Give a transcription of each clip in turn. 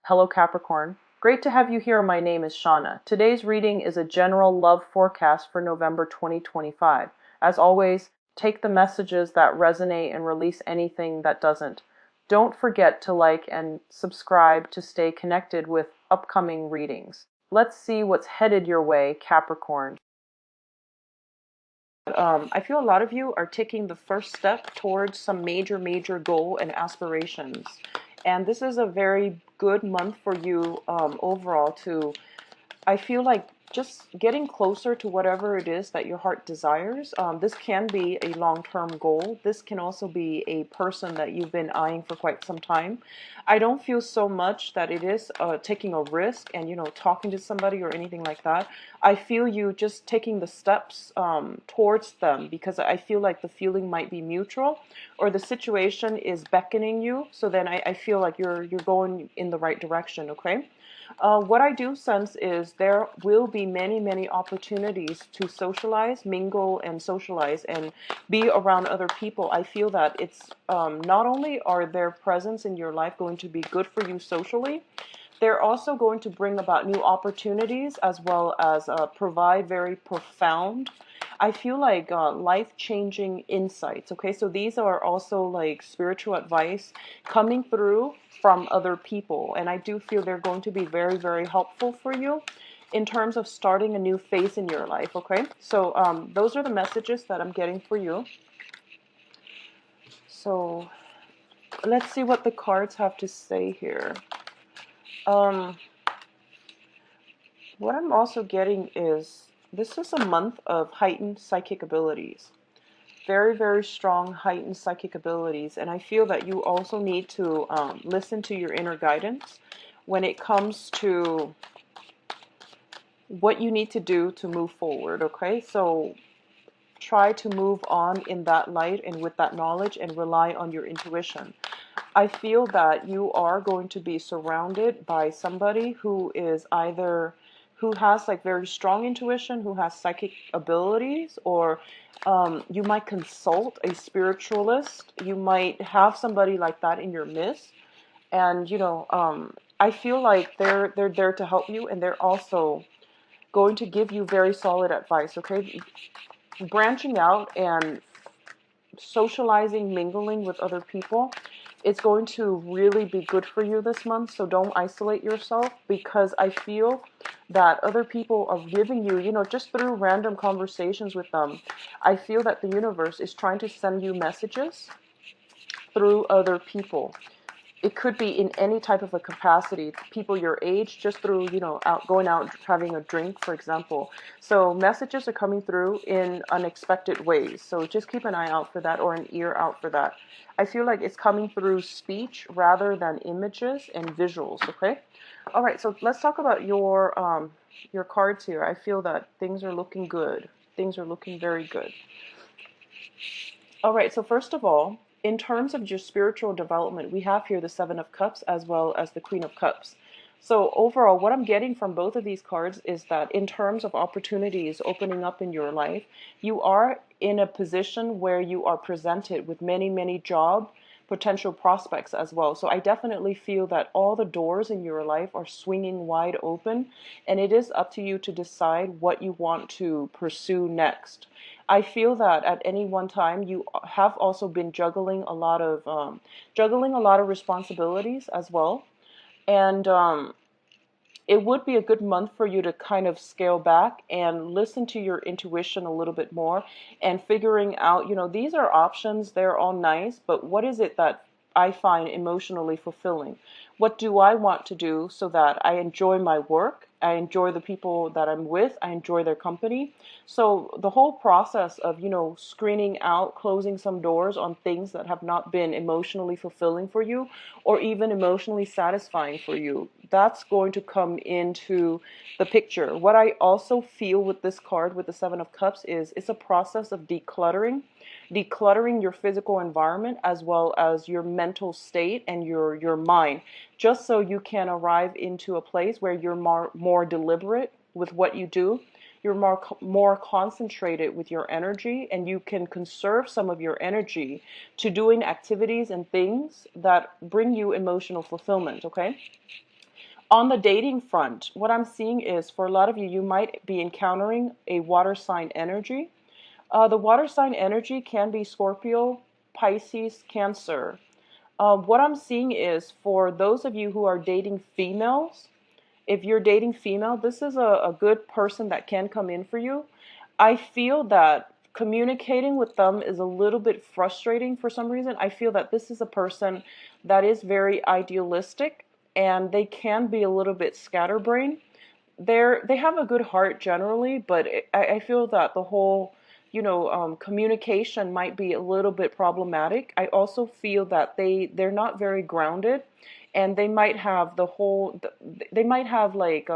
Hello Capricorn. Great to have you here. My name is Shauna. Today's reading is a general love forecast for November 2025. As always, take the messages that resonate and release anything that doesn't. Don't forget to like and subscribe to stay connected with upcoming readings. Let's see what's headed your way, Capricorn. I feel a lot of you are taking the first step towards some major goal and aspirations. And this is a very good month for you overall to, I feel like, just getting closer to whatever it is that your heart desires. This can be a long-term goal. This can also be a person that you've been eyeing for quite some time. I don't feel so much that it is taking a risk and, talking to somebody or anything like that. I feel you just taking the steps towards them, because I feel like the feeling might be mutual, or the situation is beckoning you. So then I feel like you're going in the right direction, okay? What I do sense is there will be many opportunities to socialize, mingle, and socialize and be around other people. I feel that it's not only are their presence in your life going to be good for you socially, they're also going to bring about new opportunities, as well as provide very profound, I feel like, life-changing insights. Okay, so these are also like spiritual advice coming through from other people, and I do feel they're going to be very helpful for you in terms of starting a new phase in your life. Okay, so those are the messages that I'm getting for you. So let's see what the cards have to say here. What I'm also getting is this is a month of heightened psychic abilities. Very strong heightened psychic abilities. And I feel that you also need to listen to your inner guidance when it comes to what you need to do to move forward, okay? So try to move on in that light and with that knowledge, and rely on your intuition. I feel that you are going to be surrounded by somebody who is either who has like very strong intuition, who has psychic abilities, or you might consult a spiritualist. You might have somebody like that in your midst, and I feel like they're there to help you, and they're also going to give you very solid advice. Okay, branching out and socializing, mingling with other people, it's going to really be good for you this month. So don't isolate yourself, because I feel that other people are giving you, just through random conversations with them, I feel that the universe is trying to send you messages through other people. It could be in any type of a capacity, people your age, just through, going out, having a drink, for example. So messages are coming through in unexpected ways. So just keep an eye out for that, or an ear out for that. I feel like it's coming through speech rather than images and visuals, okay? All right, so let's talk about your cards here. I feel that things are looking good. Things are looking very good. All right, so first of all, in terms of your spiritual development, we have here the Seven of Cups as well as the Queen of Cups. So overall, what I'm getting from both of these cards is that in terms of opportunities opening up in your life, you are in a position where you are presented with many job potential prospects as well. So I definitely feel that all the doors in your life are swinging wide open, and it is up to you to decide what you want to pursue next. I feel that at any one time you have also been juggling a lot of responsibilities as well, and it would be a good month for you to kind of scale back and listen to your intuition a little bit more, and figuring out, these are options, they're all nice, but what is it that I find emotionally fulfilling? What do I want to do so that I enjoy my work? I enjoy the people that I'm with. I enjoy their company. So the whole process of, screening out, closing some doors on things that have not been emotionally fulfilling for you, or even emotionally satisfying for you, that's going to come into the picture. What I also feel with this card, with the Seven of Cups, is it's a process of decluttering your physical environment, as well as your mental state and your mind, just so you can arrive into a place where you're more deliberate with what you do. You're more concentrated with your energy, and you can conserve some of your energy to doing activities and things that bring you emotional fulfillment, okay? On the dating front, what I'm seeing is for a lot of you, you might be encountering a water sign energy. The water sign energy can be Scorpio, Pisces, Cancer. What I'm seeing is for those of you who are dating females, if you're dating female, this is a good person that can come in for you. I feel that communicating with them is a little bit frustrating for some reason. I feel that this is a person that is very idealistic and they can be a little bit scatterbrained. They have a good heart generally, but I feel that the whole communication might be a little bit problematic. I also feel that they're not very grounded, and they might have they might have like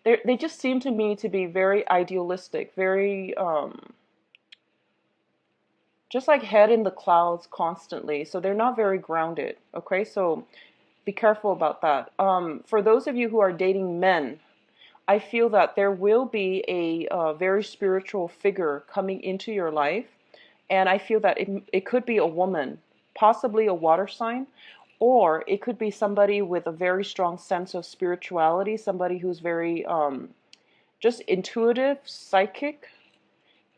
they just seem to me to be very idealistic, very just like head in the clouds constantly. So they're not very grounded. Okay, so be careful about that. For those of you who are dating men, I feel that there will be a very spiritual figure coming into your life. And I feel that it could be a woman, possibly a water sign, or it could be somebody with a very strong sense of spirituality, somebody who's very just intuitive, psychic,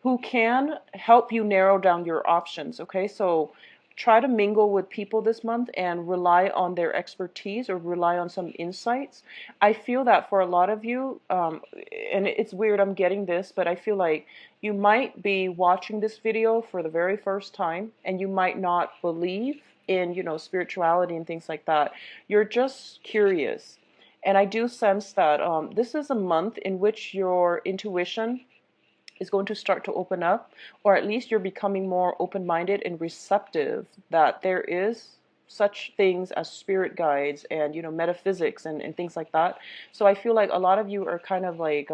who can help you narrow down your options. Okay, so try to mingle with people this month and rely on their expertise or rely on some insights. I feel that for a lot of you, and it's weird I'm getting this, but I feel like you might be watching this video for the very first time and you might not believe in, spirituality and things like that. You're just curious. And I do sense that this is a month in which your intuition is going to start to open up, or at least you're becoming more open-minded and receptive that there is such things as spirit guides and metaphysics and things like that. So I feel like a lot of you are kind of like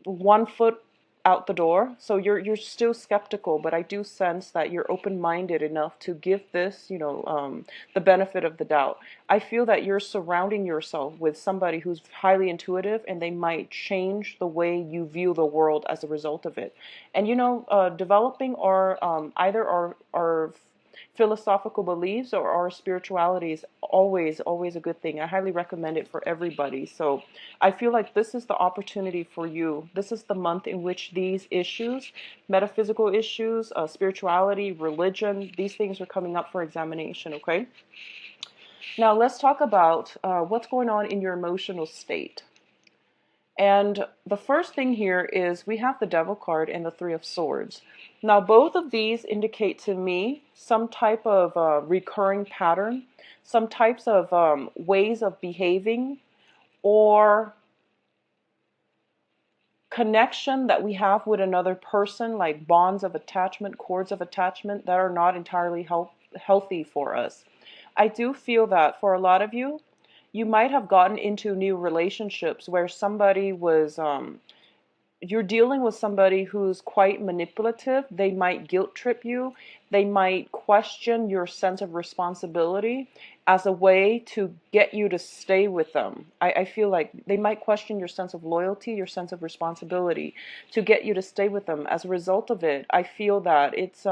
1 foot out the door. So you're still skeptical, but I do sense that you're open-minded enough to give this, the benefit of the doubt. I feel that you're surrounding yourself with somebody who's highly intuitive, and they might change the way you view the world as a result of it. And developing either our philosophical beliefs or our spirituality is always a good thing. I highly recommend it for everybody. So I feel like this is the opportunity for you. This is the month in which these issues, metaphysical issues, spirituality, religion, these things are coming up for examination. Okay, now let's talk about what's going on in your emotional state. And the first thing here is we have the Devil card and the Three of Swords. Now, both of these indicate to me some type of recurring pattern, some types of ways of behaving or connection that we have with another person, like bonds of attachment, cords of attachment that are not entirely healthy for us. I do feel that for a lot of you, you might have gotten into new relationships where somebody was, you're dealing with somebody who's quite manipulative. They might guilt trip you. They might question your sense of responsibility as a way to get you to stay with them. I feel like they might question your sense of loyalty, your sense of responsibility to get you to stay with them. As a result of it, I feel that it's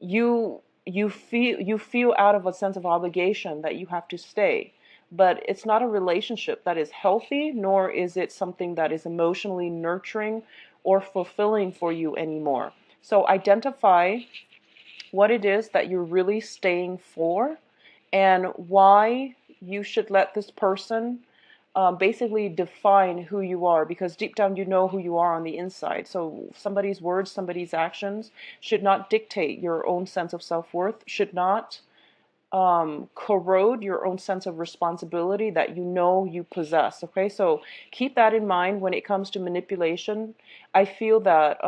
you feel out of a sense of obligation that you have to stay. But it's not a relationship that is healthy, nor is it something that is emotionally nurturing or fulfilling for you anymore. So identify what it is that you're really staying for and why you should let this person basically define who you are, because deep down you know who you are on the inside. So somebody's words, somebody's actions should not dictate your own sense of self-worth, should not corrode your own sense of responsibility that you possess. Okay, so keep that in mind when it comes to manipulation. I feel that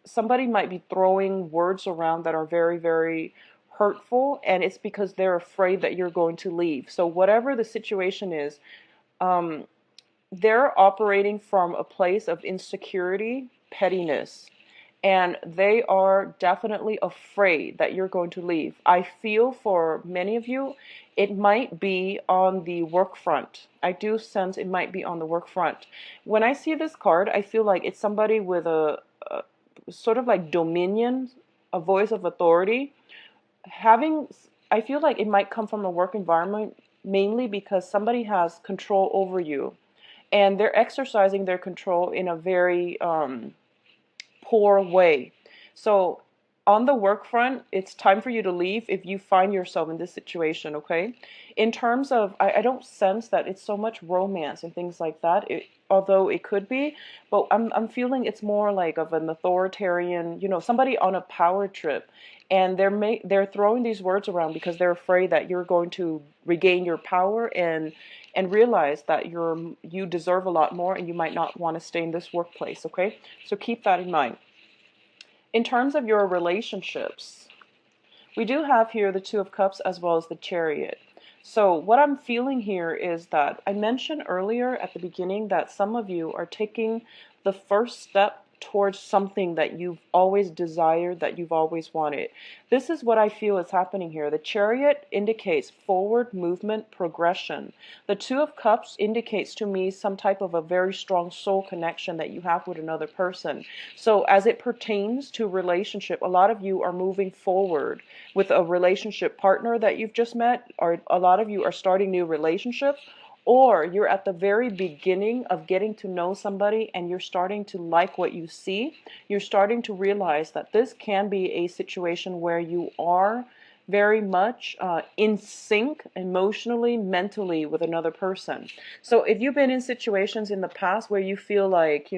somebody might be throwing words around that are very, very hurtful, and it's because they're afraid that you're going to leave. So whatever the situation is, they're operating from a place of insecurity, pettiness, and they are definitely afraid that you're going to leave. I feel for many of you, it might be on the work front. I do sense it might be on the work front. When I see this card, I feel like it's somebody with a sort of like dominion, a voice of authority, having I feel like it might come from the work environment, mainly because somebody has control over you, and they're exercising their control in a very poor way. So on the work front, it's time for you to leave if you find yourself in this situation, okay? In terms of, I don't sense that it's so much romance and things like that, although it could be, but I'm feeling it's more like of an authoritarian, somebody on a power trip. And they're throwing these words around because they're afraid that you're going to regain your power and realize that you deserve a lot more and you might not want to stay in this workplace, okay? So keep that in mind. In terms of your relationships, we do have here the Two of Cups as well as the Chariot. So what I'm feeling here is that I mentioned earlier at the beginning that some of you are taking the first step towards something that you've always desired, that you've always wanted. This is what I feel is happening here. The Chariot indicates forward movement, progression. The Two of Cups indicates to me some type of a very strong soul connection that you have with another person. So as it pertains to relationship, a lot of you are moving forward with a relationship partner that you've just met, or a lot of you are starting new relationships, or you're at the very beginning of getting to know somebody and you're starting to like what you see. You're starting to realize that this can be a situation where you are very much in sync emotionally, mentally with another person. So if you've been in situations in the past where you feel like,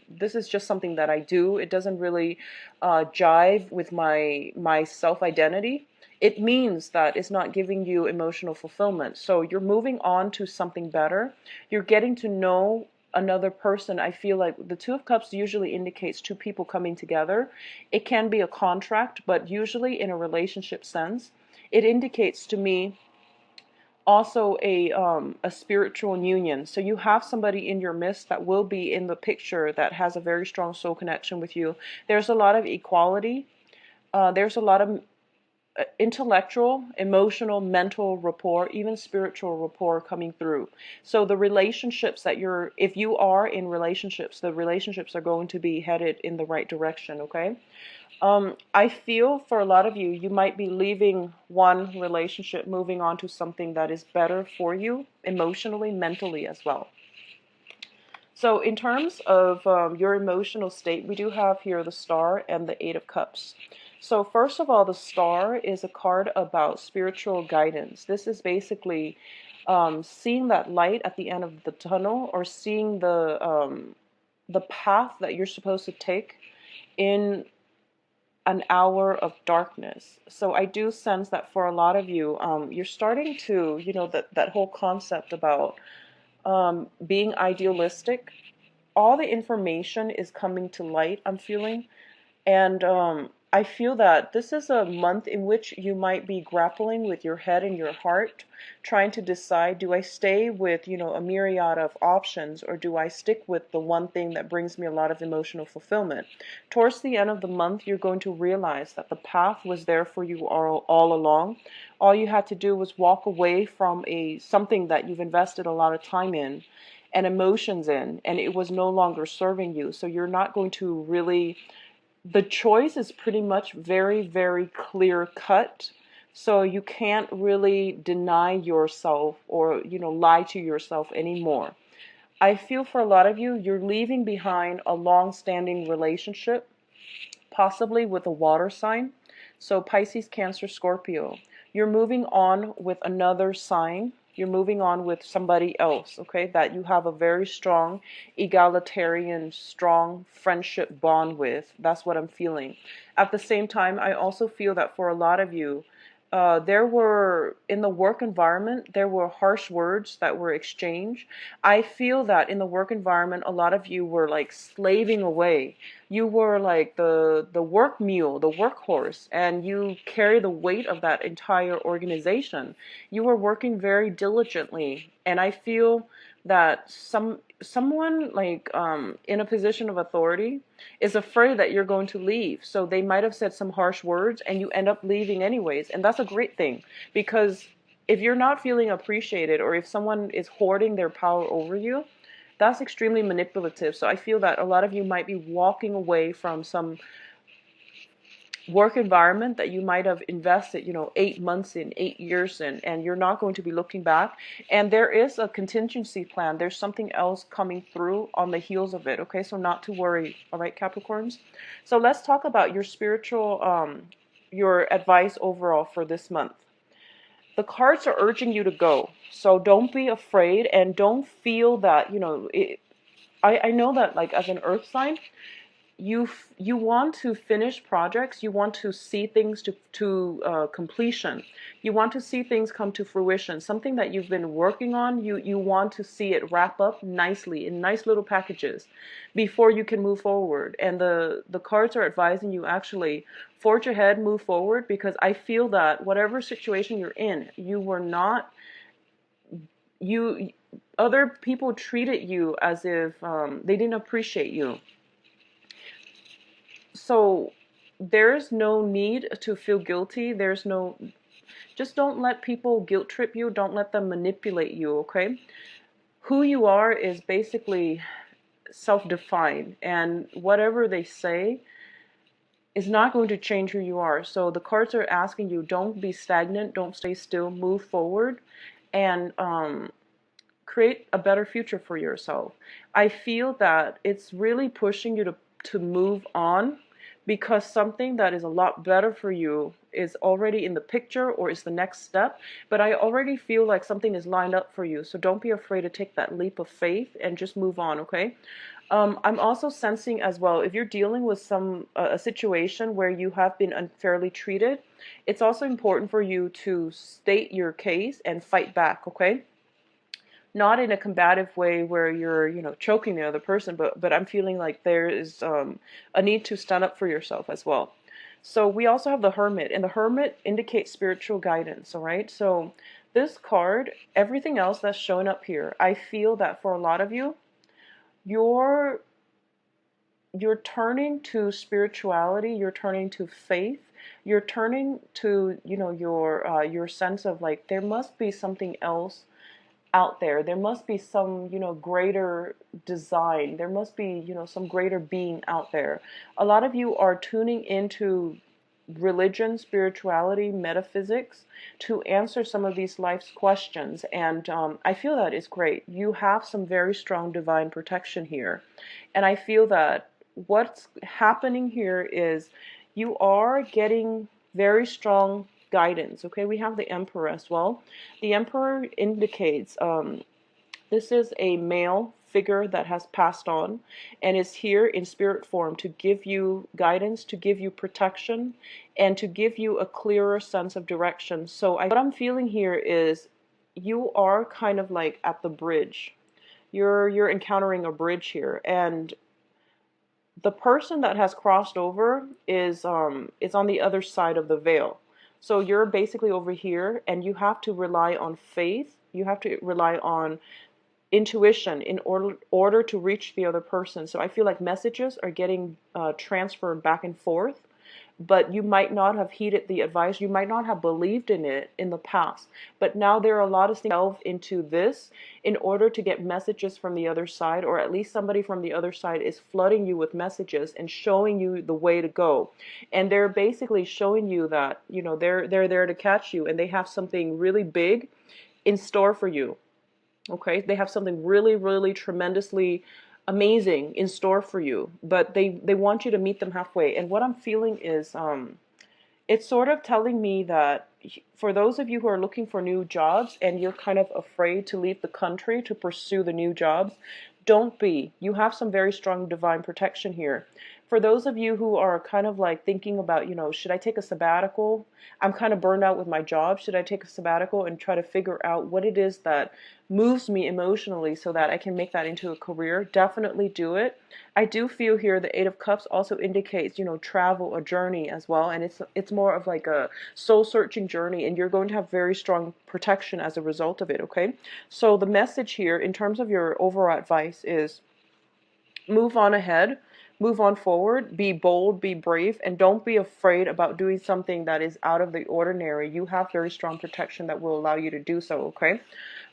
this is just something that I do, it doesn't really jive with my self-identity, it means that it's not giving you emotional fulfillment. So you're moving on to something better. You're getting to know another person. I feel like the Two of Cups usually indicates two people coming together. It can be a contract, but usually in a relationship sense, it indicates to me also a spiritual union. So you have somebody in your midst that will be in the picture that has a very strong soul connection with you. There's a lot of equality. There's a lot of intellectual, emotional, mental rapport, even spiritual rapport coming through. So the relationships if you are in relationships, the relationships are going to be headed in the right direction, okay? I feel for a lot of you, you might be leaving one relationship, moving on to something that is better for you, emotionally, mentally as well. So in terms of your emotional state, we do have here the Star and the Eight of Cups. So first of all, the Star is a card about spiritual guidance. This is basically seeing that light at the end of the tunnel, or seeing the path that you're supposed to take in an hour of darkness. So I do sense that for a lot of you, you're starting to, that whole concept about being idealistic. All the information is coming to light, I'm feeling. And I feel that this is a month in which you might be grappling with your head and your heart, trying to decide, do I stay with, a myriad of options, or do I stick with the one thing that brings me a lot of emotional fulfillment? Towards the end of the month, you're going to realize that the path was there for you all along. All you had to do was walk away from something that you've invested a lot of time in and emotions in, and it was no longer serving you. So you're not going to really, the choice is pretty much very, very clear cut. So you can't really deny yourself or, lie to yourself anymore. I feel for a lot of you, you're leaving behind a long-standing relationship, possibly with a water sign. So Pisces, Cancer, Scorpio. You're moving on with another sign. You're moving on with somebody else, okay, that you have a very strong, egalitarian, strong friendship bond with. That's what I'm feeling. At the same time, I also feel that for a lot of you, there were, in the work environment, there were harsh words that were exchanged. I feel that in the work environment, a lot of you were like slaving away. You were like the work mule, the workhorse, and you carry the weight of that entire organization. You were working very diligently, and I feel that someone like in a position of authority is afraid that you're going to leave. So they might have said some harsh words and you end up leaving anyways. And that's a great thing, because if you're not feeling appreciated, or if someone is hoarding their power over you, that's extremely manipulative. So I feel that a lot of you might be walking away from some work environment that you might have invested, 8 months in, 8 years in, and you're not going to be looking back. And there is a contingency plan. There's something else coming through on the heels of it. Okay, so not to worry. All right, Capricorns. So let's talk about your spiritual, your advice overall for this month. The cards are urging you to go. So don't be afraid and don't feel that, I know that like as an earth sign, you want to finish projects, you want to see things to completion, you want to see things come to fruition, something that you've been working on, you want to see it wrap up nicely in nice little packages before you can move forward. And the cards are advising you actually forge ahead, move forward, because I feel that whatever situation you're in, you were not, you other people treated you as if they didn't appreciate you. So there's no need to feel guilty. Just don't let people guilt trip you. Don't let them manipulate you, okay? Who you are is basically self-defined, and whatever they say is not going to change who you are. So the cards are asking you, don't be stagnant, don't stay still, move forward, and create a better future for yourself. I feel that it's really pushing you to move on, because something that is a lot better for you is already in the picture or is the next step. But I already feel like something is lined up for you. So don't be afraid to take that leap of faith and just move on, okay? I'm also sensing as well, if you're dealing with a situation where you have been unfairly treated, it's also important for you to state your case and fight back, okay? Not in a combative way where you're, choking the other person, but I'm feeling like there is a need to stand up for yourself as well. So we also have the Hermit, and the Hermit indicates spiritual guidance, all right? So this card, everything else that's showing up here, I feel that for a lot of you, you're turning to spirituality, you're turning to faith, you're turning to, your sense of like, there must be something else out there. There must be some, greater design. There must be, some greater being out there. A lot of you are tuning into religion, spirituality, metaphysics to answer some of these life's questions. And I feel that is great. You have some very strong divine protection here. And I feel that what's happening here is you are getting very strong guidance. Okay, we have the Emperor as well. The Emperor indicates this is a male figure that has passed on and is here in spirit form to give you guidance, to give you protection, and to give you a clearer sense of direction. So what I'm feeling here is you are kind of like at the bridge. You're encountering a bridge here, and the person that has crossed over is on the other side of the veil. So you're basically over here, and you have to rely on faith. You have to rely on intuition in order to reach the other person. So I feel like messages are getting transferred back and forth, but you might not have heeded the advice. You might not have believed in it in the past. But now there are a lot of things delve into this in order to get messages from the other side, or at least somebody from the other side is flooding you with messages and showing you the way to go. And they're basically showing you that, they're there to catch you, and they have something really big in store for you. Okay? They have something really, really tremendously amazing in store for you, but they want you to meet them halfway. And what I'm feeling is it's sort of telling me that for those of you who are looking for new jobs and you're kind of afraid to leave the country to pursue the new jobs, don't be. You have some very strong divine protection here. For those of you who are kind of like thinking about, should I take a sabbatical? I'm kind of burned out with my job. Should I take a sabbatical and try to figure out what it is that moves me emotionally so that I can make that into a career? Definitely do it. I do feel here the Eight of Cups also indicates, travel, a journey as well. And it's more of like a soul-searching journey, and you're going to have very strong protection as a result of it, okay? So the message here in terms of your overall advice is move on ahead. Move on forward, be bold, be brave, and don't be afraid about doing something that is out of the ordinary. You have very strong protection that will allow you to do so, okay?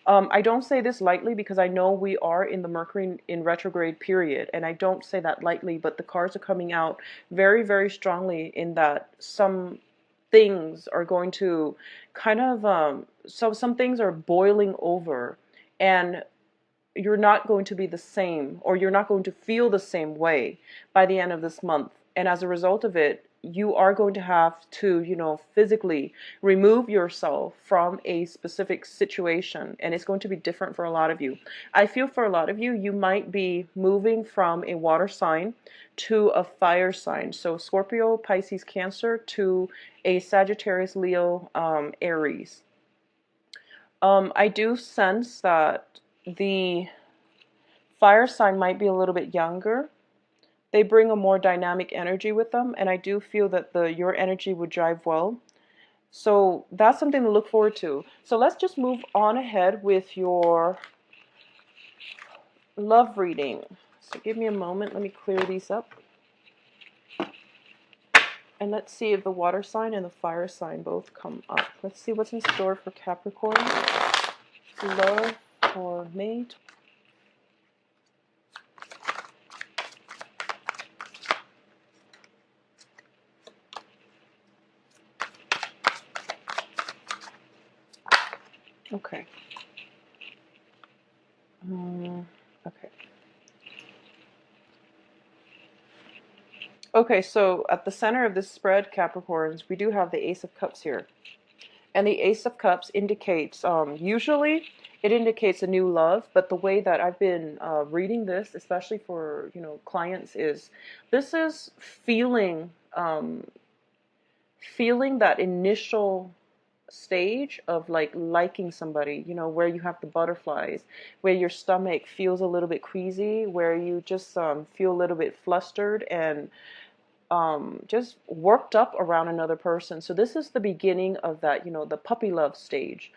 I don't say this lightly because I know we are in the Mercury in retrograde period, and I don't say that lightly, but the cards are coming out very, very strongly in that some things are going to kind of, so some things are boiling over, and you're not going to be the same, or you're not going to feel the same way by the end of this month. And as a result of it, you are going to have to, physically remove yourself from a specific situation. And it's going to be different for a lot of you. I feel for a lot of you, you might be moving from a water sign to a fire sign. So Scorpio, Pisces, Cancer to a Sagittarius, Leo, Aries. I do sense that the fire sign might be a little bit younger. They bring a more dynamic energy with them, and I do feel that your energy would drive well. So that's something to look forward to. So let's just move on ahead with your love reading. So give me a moment. Let me clear these up. And let's see if the water sign and the fire sign both come up. Let's see what's in store for Capricorn. Love for May. Okay. Okay. Okay, so at the center of this spread, Capricorns, we do have the Ace of Cups here. And the Ace of Cups indicates, usually it indicates a new love, but the way that I've been reading this, especially for, clients, is this is feeling that initial stage of like liking somebody, where you have the butterflies, where your stomach feels a little bit queasy, where you just feel a little bit flustered and just worked up around another person. So this is the beginning of that, the puppy love stage.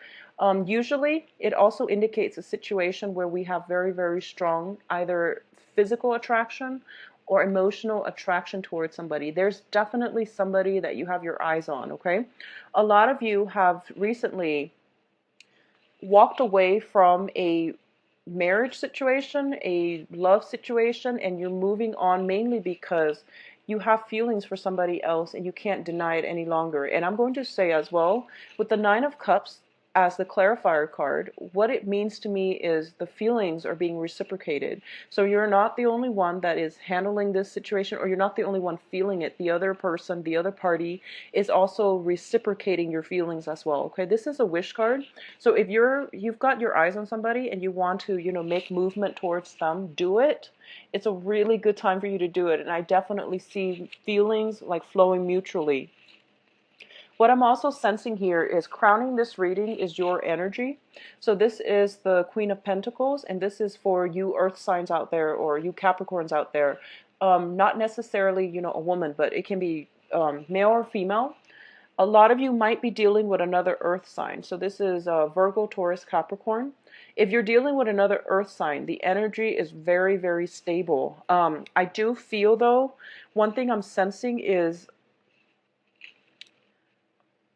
Usually it also indicates a situation where we have very, very strong either physical attraction or emotional attraction towards somebody. There's definitely somebody that you have your eyes on, okay? A lot of you have recently walked away from a marriage situation, a love situation, and you're moving on mainly because you have feelings for somebody else and you can't deny it any longer. And I'm going to say as well, with the Nine of Cups as the clarifier card, what it means to me is the feelings are being reciprocated. So you're not the only one that is handling this situation, or you're not the only one feeling it. The other person, the other party is also reciprocating your feelings as well. Okay, this is a wish card. So if you've got your eyes on somebody and you want to, make movement towards them, do it. It's a really good time for you to do it. And I definitely see feelings like flowing mutually. What I'm also sensing here is crowning this reading is your energy. So this is the Queen of Pentacles, and this is for you earth signs out there, or you Capricorns out there. Not necessarily, a woman, but it can be male or female. A lot of you might be dealing with another earth sign. So this is Virgo, Taurus, Capricorn. If you're dealing with another earth sign, the energy is very, very stable. I do feel, though, one thing I'm sensing is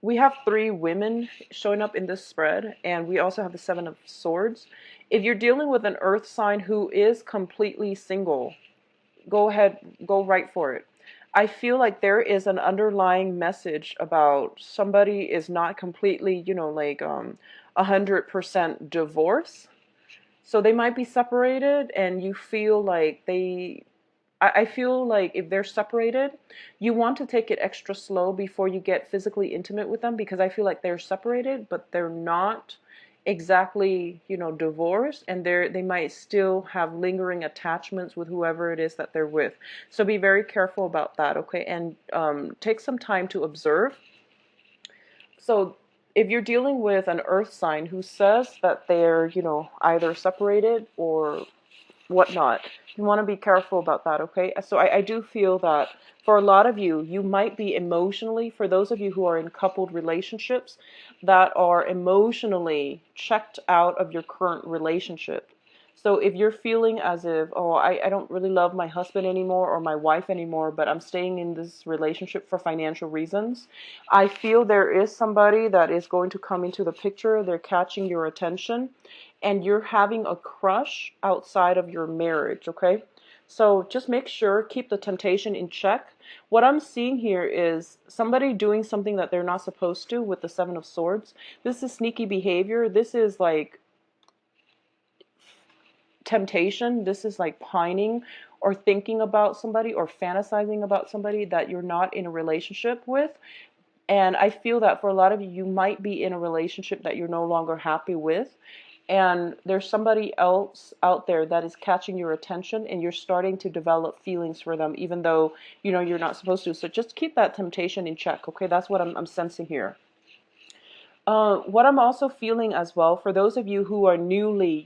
we have 3 women showing up in this spread, and we also have the 7 of Swords. If you're dealing with an earth sign who is completely single, go ahead, go right for it. I feel like there is an underlying message about somebody is not completely, 100% divorce. So they might be separated, and you feel like I feel like if they're separated, you want to take it extra slow before you get physically intimate with them, because I feel like they're separated, but they're not exactly, divorced, and they might still have lingering attachments with whoever it is that they're with. So be very careful about that, okay? And take some time to observe. So if you're dealing with an earth sign who says that they're, either separated or whatnot, you want to be careful about that, okay? So I do feel that for a lot of you, you might be emotionally, for those of you who are in coupled relationships, that are emotionally checked out of your current relationship. So if you're feeling as if, oh, I don't really love my husband anymore or my wife anymore, but I'm staying in this relationship for financial reasons, I feel there is somebody that is going to come into the picture. They're catching your attention and you're having a crush outside of your marriage, okay? So just make sure, keep the temptation in check. What I'm seeing here is somebody doing something that they're not supposed to with the Seven of Swords. This is sneaky behavior. This is like temptation. This is like pining or thinking about somebody or fantasizing about somebody that you're not in a relationship with. And I feel that for a lot of you, you might be in a relationship that you're no longer happy with. And there's somebody else out there that is catching your attention and you're starting to develop feelings for them, even though, you're not supposed to. So just keep that temptation in check, okay? That's what I'm sensing here. What I'm also feeling as well, for those of you who are newly,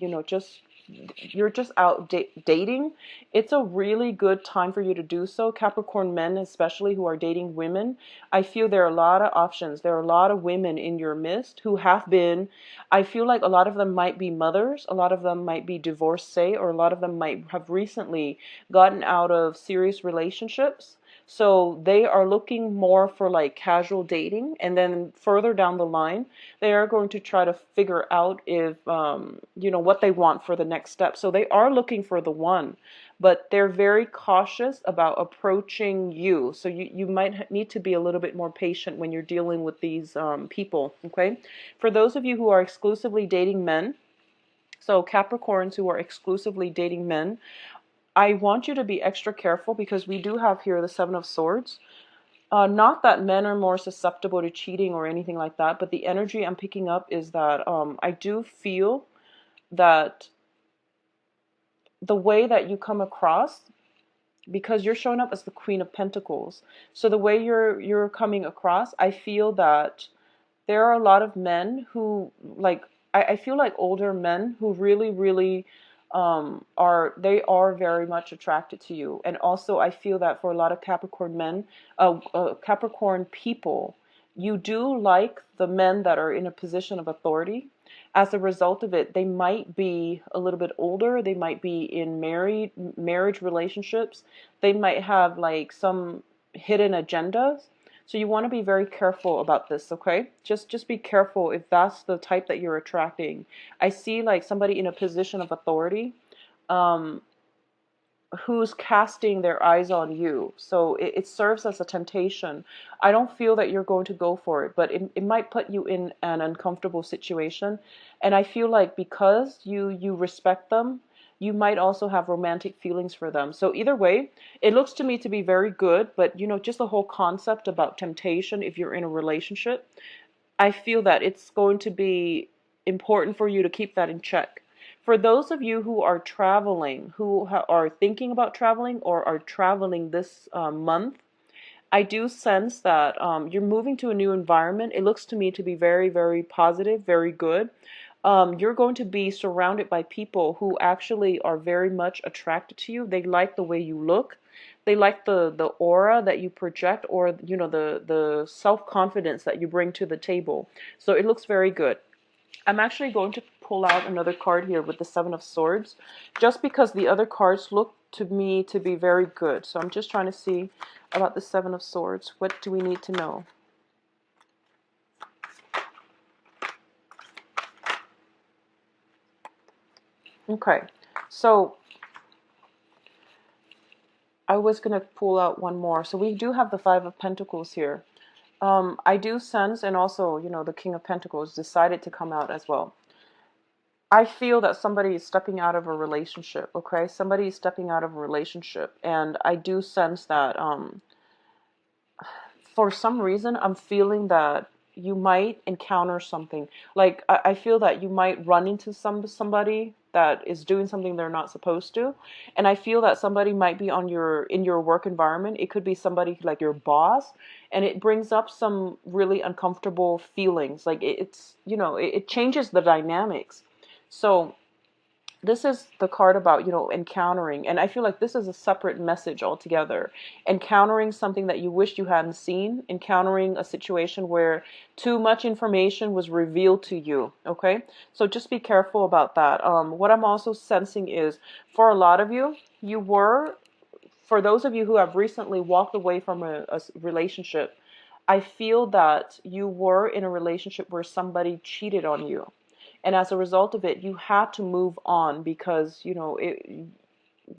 you're just out dating, it's a really good time for you to do so. Capricorn men, especially who are dating women, I feel there are a lot of options. There are a lot of women in your midst who have been, I feel like a lot of them might be mothers, a lot of them might be divorcee, or a lot of them might have recently gotten out of serious relationships. So they are looking more for like casual dating, and then further down the line, they are going to try to figure out if, what they want for the next step. So they are looking for the one, but they're very cautious about approaching you. So you might need to be a little bit more patient when you're dealing with these people, okay? For those of you who are exclusively dating men, so Capricorns who are exclusively dating men, I want you to be extra careful because we do have here the Seven of Swords. Not that men are more susceptible to cheating or anything like that, but the energy I'm picking up is that I do feel that the way that you come across, because you're showing up as the Queen of Pentacles, so the way you're coming across, I feel that there are a lot of men who like I feel like older men who really, really are very much attracted to you. And also I feel that for a lot of Capricorn men, Capricorn people, you do like the men that are in a position of authority. As a result of it, they might be a little bit older, they might be in marriage relationships, they might have like some hidden agendas. So you want to be very careful about this, okay? Just be careful if that's the type that you're attracting. I see like somebody in a position of authority, um, who's casting their eyes on you. So it serves as a temptation. I don't feel that you're going to go for it, but it might put you in an uncomfortable situation. And I feel like because you respect them, you might also have romantic feelings for them. So either way, it looks to me to be very good, but just the whole concept about temptation if you're in a relationship, I feel that it's going to be important for you to keep that in check. For those of you who are traveling, who are thinking about traveling or are traveling this month, I do sense that you're moving to a new environment. It looks to me to be very, very positive, very good. You're going to be surrounded by people who actually are very much attracted to you. They like the way you look. They like the aura that you project, or the self-confidence that you bring to the table. So it looks very good. I'm actually going to pull out another card here with the Seven of Swords, just because the other cards look to me to be very good. So I'm just trying to see about the Seven of Swords. What do we need to know? Okay, so I was going to pull out one more. So we do have the Five of Pentacles here. I do sense, and also, the King of Pentacles decided to come out as well. I feel that somebody is stepping out of a relationship, okay? Somebody is stepping out of a relationship. And I do sense that for some reason, I'm feeling that you might encounter something. Like, I feel that you might run into somebody that is doing something they're not supposed to. And I feel that somebody might be in your work environment. It could be somebody like your boss. And it brings up some really uncomfortable feelings. Like, it changes the dynamics. So this is the card about, encountering, and I feel like this is a separate message altogether. Encountering something that you wished you hadn't seen, encountering a situation where too much information was revealed to you, okay? So just be careful about that. What I'm also sensing is, for a lot of you, for those of you who have recently walked away from a relationship, I feel that you were in a relationship where somebody cheated on you. And as a result of it, you had to move on because,